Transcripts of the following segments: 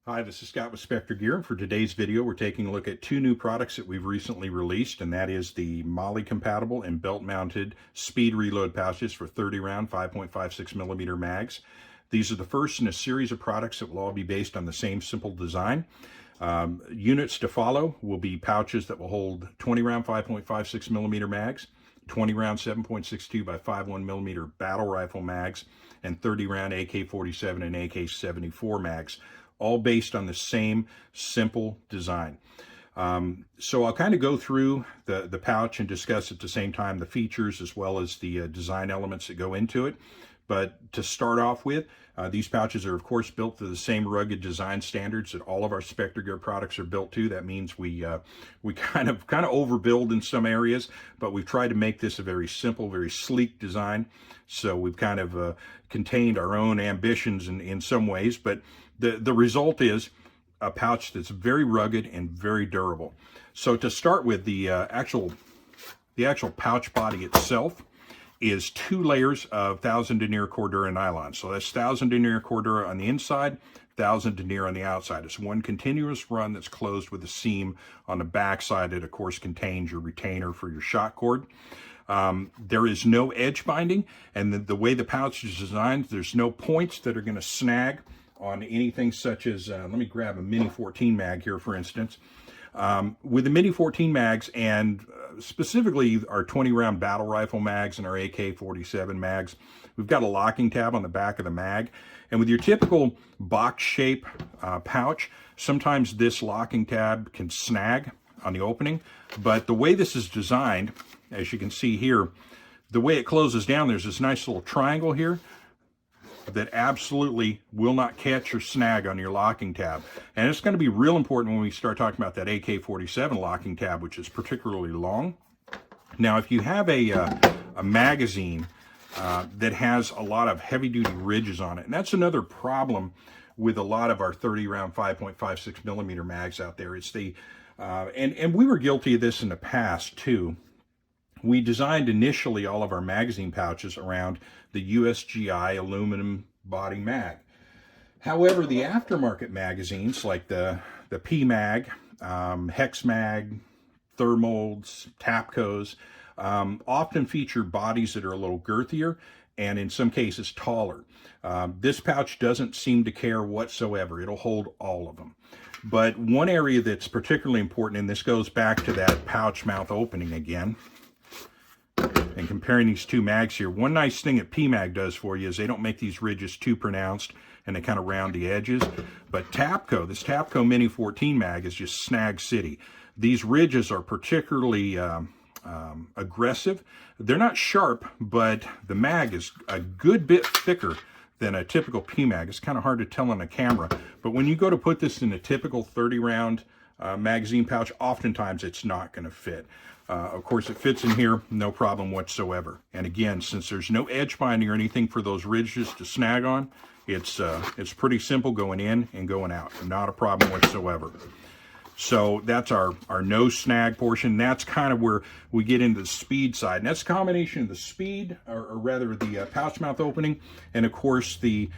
Hi, this is Scott with Specter Gear, and for today's video we're taking a look at two new products that we've recently released, and that is the MOLLE compatible and belt mounted speed reload pouches for 30 round 5.56 millimeter mags. These are the first in a series of products that will all be based on the same simple design. Units to follow will be pouches that will hold 20 round 5.56 millimeter mags, 20 round 7.62 by 5.1 millimeter battle rifle mags, and 30 round AK-47 and AK-74 mags, all based on the same simple design. So I'll kind of go through the pouch and discuss at the same time the features as well as the design elements that go into it. But to start off with, these pouches are of course built to the same rugged design standards that all of our Specter Gear products are built to. That means we kind of overbuild in some areas, but we've tried to make this a very simple, very sleek design. So we've kind of contained our own ambitions in some ways, but the result is a pouch that's very rugged and very durable. So to start with, the actual pouch body itself is 2 layers of 1000 denier Cordura nylon. So that's 1000 denier Cordura on the inside, 1000 denier on the outside. It's one continuous run that's closed with a seam on the back side that of course contains your retainer for your shot cord. There is no edge binding, and the way the pouch is designed, there's no points that are going to snag on anything such as, let me grab a Mini 14 mag here for instance. With the Mini 14 mags, and specifically our 20 round battle rifle mags and our AK-47 mags, we've got a locking tab on the back of the mag. And with your typical box shape pouch, sometimes this locking tab can snag on the opening. But the way this is designed, as you can see here, the way it closes down, there's this nice little triangle here that absolutely will not catch or snag on your locking tab. And it's going to be real important when we start talking about that AK-47 locking tab, which is particularly long. Now, if you have a magazine that has a lot of heavy-duty ridges on it, and that's another problem with a lot of our 30 round 5.56 millimeter mags out there. It's the and we were guilty of this in the past too. We designed initially all of our magazine pouches around the USGI aluminum body mag. However, the aftermarket magazines like the P-Mag, Hex Mag, Thermolds, Tapcos, often feature bodies that are a little girthier and in some cases taller. This pouch doesn't seem to care whatsoever. It'll hold all of them. But one area that's particularly important, and this goes back to that pouch mouth opening again, and comparing these two mags here, one nice thing that P-Mag does for you is they don't make these ridges too pronounced and they kind of round the edges. But Tapco, this Tapco Mini 14 mag is just snag city. These ridges are particularly aggressive. They're not sharp, but the mag is a good bit thicker than a typical P-Mag. It's kind of hard to tell on the camera, but when you go to put this in a typical 30 round magazine pouch, oftentimes it's not going to fit. Of course, it fits in here, no problem whatsoever. And again, since there's no edge binding or anything for those ridges to snag on, it's pretty simple going in and going out. Not a problem whatsoever. So that's our no snag portion. That's kind of where we get into the speed side. And that's a combination of the speed, or rather the pouch mouth opening, and of course the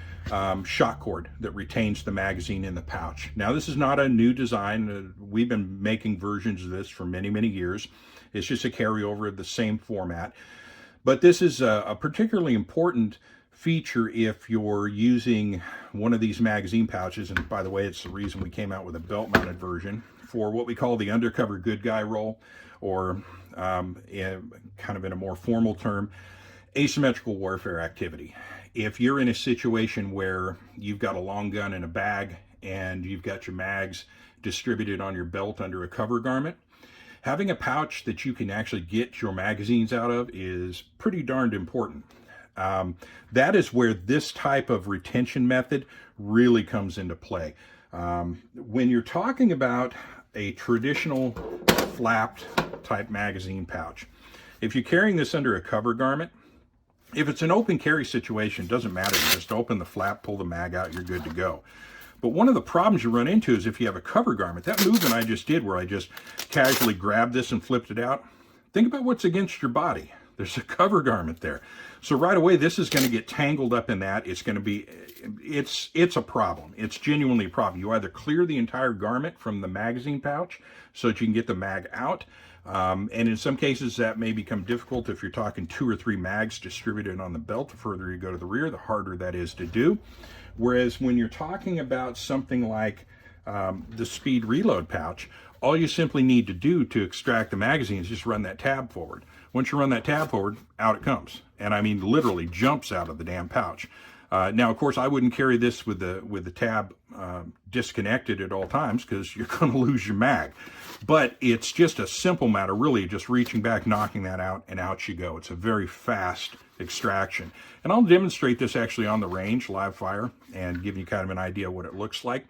shot cord that retains the magazine in the pouch. Now, this is not a new design. We've been making versions of this for many, many years. It's just a carryover of the same format. But this is a particularly important feature if you're using one of these magazine pouches. And by the way, it's the reason we came out with a belt-mounted version for what we call the undercover good guy role, or kind of in a more formal term, asymmetrical warfare activity. If you're in a situation where you've got a long gun in a bag and you've got your mags distributed on your belt under a cover garment, having a pouch that you can actually get your magazines out of is pretty darned important. That is where this type of retention method really comes into play. When you're talking about a traditional flapped type magazine pouch, if you're carrying this under a cover garment, if it's an open carry situation, it doesn't matter. You just open the flap, pull the mag out, you're good to go. But one of the problems you run into is if you have a cover garment, that movement I just did where I just casually grabbed this and flipped it out, think about what's against your body. there's a cover garment there. So right away, this is going to get tangled up in that. It's going to be, it's a problem. It's genuinely a problem. You either clear the entire garment from the magazine pouch so that you can get the mag out. And in some cases, that may become difficult if you're talking 2 or 3 mags distributed on the belt. The further you go to the rear, the harder that is to do. Whereas when you're talking about something like the Speed Reload pouch, all you simply need to do to extract the magazine is just run that tab forward. Once you run that tab forward, out it comes. And I mean, literally jumps out of the damn pouch. Now, of course, I wouldn't carry this with the tab disconnected at all times because you're going to lose your mag. But it's just a simple matter, really, just reaching back, knocking that out, and out you go. It's a very fast extraction. And I'll demonstrate this actually on the range, live fire, and give you kind of an idea what it looks like.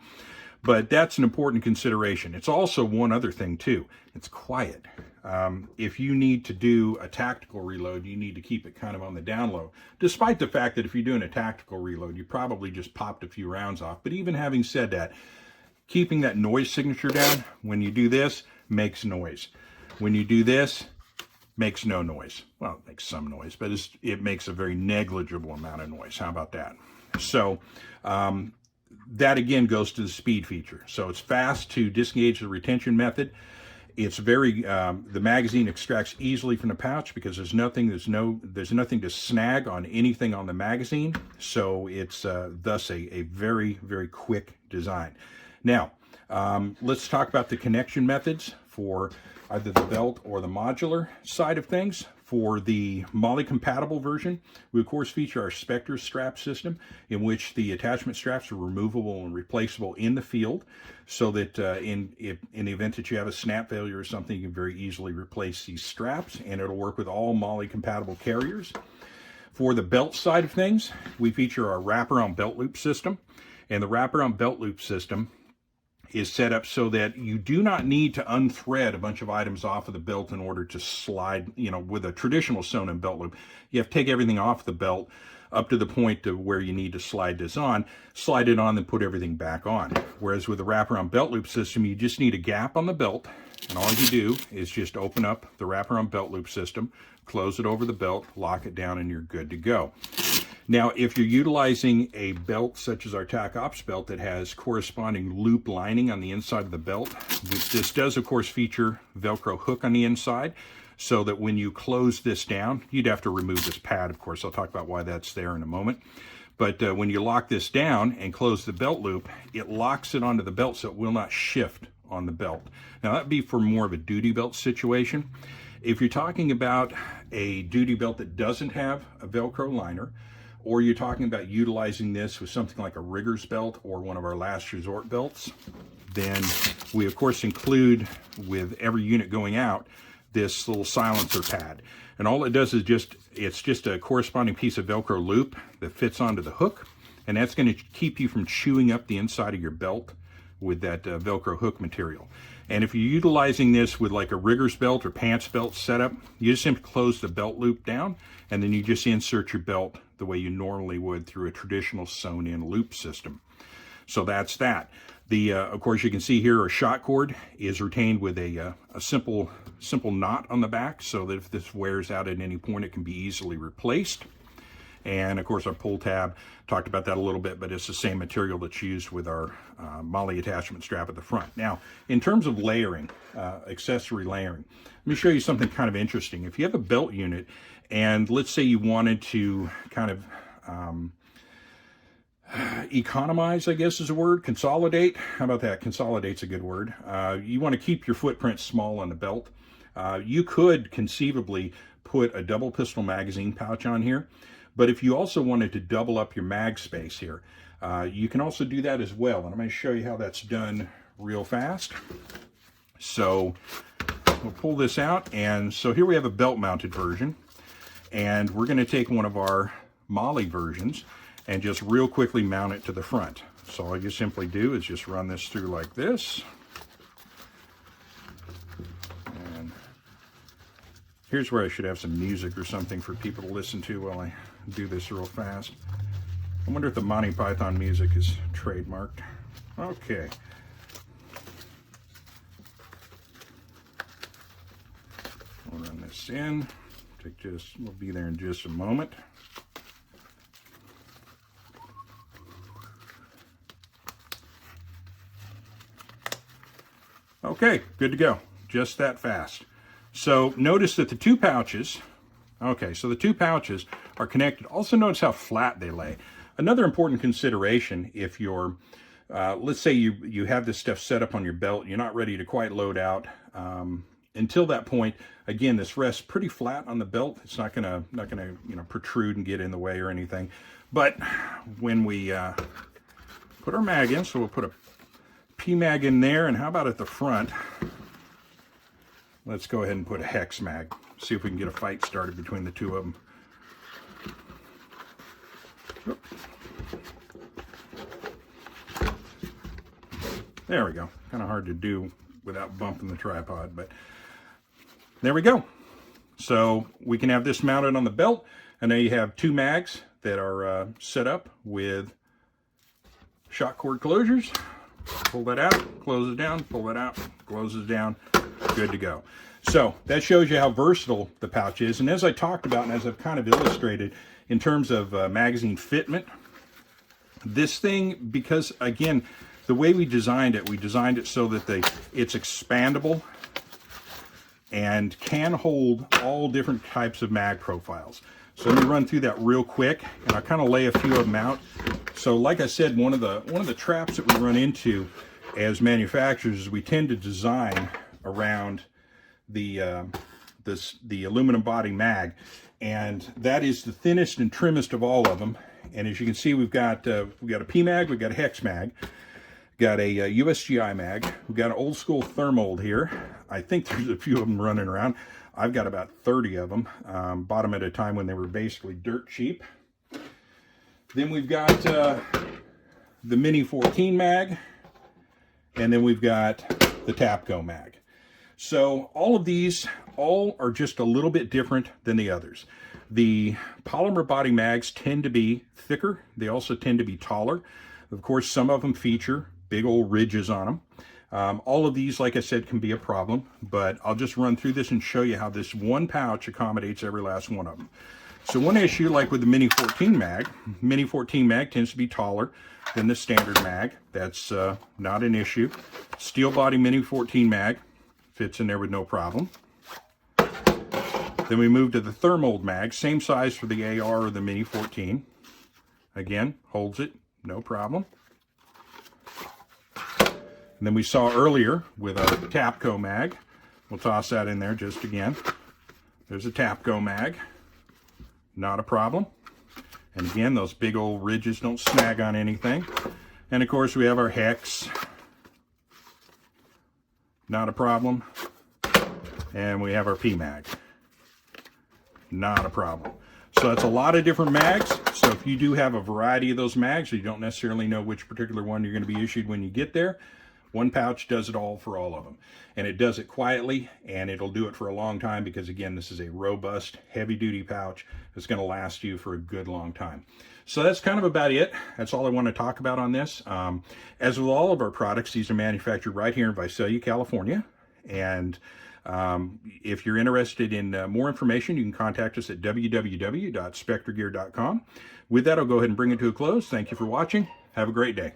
But that's an important consideration. It's also one other thing too. It's quiet. If you need to do a tactical reload, you need to keep it kind of on the down low. Despite the fact that if you're doing a tactical reload, you probably just popped a few rounds off. But even having said that, keeping that noise signature down, when you do this, makes noise. When you do this, makes no noise. Well, it makes some noise, but it makes a very negligible amount of noise. How about that? So, that again goes to the speed feature. So it's fast to disengage the retention method. It's very, the magazine extracts easily from the pouch because there's nothing to snag on anything on the magazine. So it's thus a very, very quick design. Now, let's talk about the connection methods for either the belt or the modular side of things. For the MOLLE compatible version, we of course feature our Specter strap system, in which the attachment straps are removable and replaceable in the field, so that in the event that you have a snap failure or something, you can very easily replace these straps, and it'll work with all MOLLE compatible carriers. For the belt side of things, we feature our wraparound belt loop system, and the wraparound belt loop system is set up so that you do not need to unthread a bunch of items off of the belt in order to slide, with a traditional sewn-in belt loop. You have to take everything off the belt up to the point to where you need to slide this on, slide it on, then put everything back on. Whereas with the wraparound belt loop system, you just need a gap on the belt, and all you do is just open up the wraparound belt loop system, close it over the belt, lock it down, and you're good to go. Now, if you're utilizing a belt such as our Tac Ops belt that has corresponding loop lining on the inside of the belt, this does, of course, feature Velcro hook on the inside, so that when you close this down, you'd have to remove this pad, of course. I'll talk about why that's there in a moment. But when you lock this down and close the belt loop, it locks it onto the belt so it will not shift on the belt. Now, that'd be for more of a duty belt situation. If you're talking about a duty belt that doesn't have a Velcro liner, or you're talking about utilizing this with something like a rigger's belt or one of our last resort belts, then we of course include with every unit going out this little silencer pad. And all it does is it's just a corresponding piece of Velcro loop that fits onto the hook, and that's going to keep you from chewing up the inside of your belt with that Velcro hook material. And if you're utilizing this with like a rigger's belt or pants belt setup, you just simply close the belt loop down, and then you just insert your belt the way you normally would through a traditional sewn-in loop system. So that's that. Of course, you can see here our shot cord is retained with a simple knot on the back, so that if this wears out at any point, it can be easily replaced. And of course, our pull tab, talked about that a little bit, but it's the same material that's used with our MOLLE attachment strap at the front. Now, in terms of layering, accessory layering, let me show you something kind of interesting. If you have a belt unit, and let's say you wanted to kind of economize, I guess is a word, consolidate. How about that? Consolidate's a good word. You want to keep your footprint small on the belt. You could conceivably put a double pistol magazine pouch on here, but if you also wanted to double up your mag space here, you can also do that as well. And I'm going to show you how that's done real fast. So we'll pull this out, and so here we have a belt mounted version, and we're going to take one of our MOLLE versions and just real quickly mount it to the front. So all you simply do is just run this through like this. And here's where I should have some music or something for people to listen to while I do this real fast. I wonder if the Monty Python music is trademarked. Okay. We'll run this in, Perfect. We'll be there in just a moment. Okay, good to go. Just that fast. So notice that the two pouches, okay, so the two pouches are connected. Also notice how flat they lay. Another important consideration if you're, let's say you have this stuff set up on your belt, you're not ready to quite load out. Until that point, again, this rests pretty flat on the belt. It's not gonna protrude and get in the way or anything. But when we put our mag in, so we'll put a P-mag in there, and how about at the front? Let's go ahead and put a hex mag. See if we can get a fight started between the two of them. There we go. Kind of hard to do without bumping the tripod, but there we go. So we can have this mounted on the belt, and now you have two mags that are set up with shock cord closures. Pull that out, close it down, pull it out, closes down, good to go. So that shows you how versatile the pouch is. And as I talked about, and as I've kind of illustrated in terms of magazine fitment, this thing, because again, the way we designed it so that it's expandable and can hold all different types of mag profiles. So let me run through that real quick, and I'll kind of lay a few of them out. So like I said, one of the traps that we run into as manufacturers is we tend to design around the aluminum body mag, and that is the thinnest and trimmest of all of them. And as you can see, we've got a P mag, we've got a hex mag, got a USGI mag, we've got an old school thermold here. I think there's a few of them running around. I've got about 30 of them. Bought them at a time when they were basically dirt cheap. Then we've got the Mini 14 mag, and then we've got the Tapco mag. So all of these are just a little bit different than the others. The polymer body mags tend to be thicker. They also tend to be taller. Of course, some of them feature big old ridges on them. All of these, like I said, can be a problem, but I'll just run through this and show you how this one pouch accommodates every last one of them. So one issue, like with the Mini 14 mag, Mini 14 mag tends to be taller than the standard mag. That's not an issue. Steel body Mini 14 mag fits in there with no problem. Then we move to the thermold mag, same size for the AR or the Mini 14. Again, holds it, no problem. And then we saw earlier with our Tapco mag, we'll toss that in there just again. There's a Tapco mag, not a problem. And again, those big old ridges don't snag on anything. And of course we have our hex, not a problem. And we have our P mag, not a problem. So that's a lot of different mags. So if you do have a variety of those mags, or you don't necessarily know which particular one you're going to be issued when you get there, one pouch does it all for all of them. And it does it quietly, and it'll do it for a long time because, again, this is a robust, heavy-duty pouch that's going to last you for a good long time. So that's kind of about it. That's all I want to talk about on this. As with all of our products, these are manufactured right here in Visalia, California. And if you're interested in more information, you can contact us at www.spectergear.com. With that, I'll go ahead and bring it to a close. Thank you for watching. Have a great day.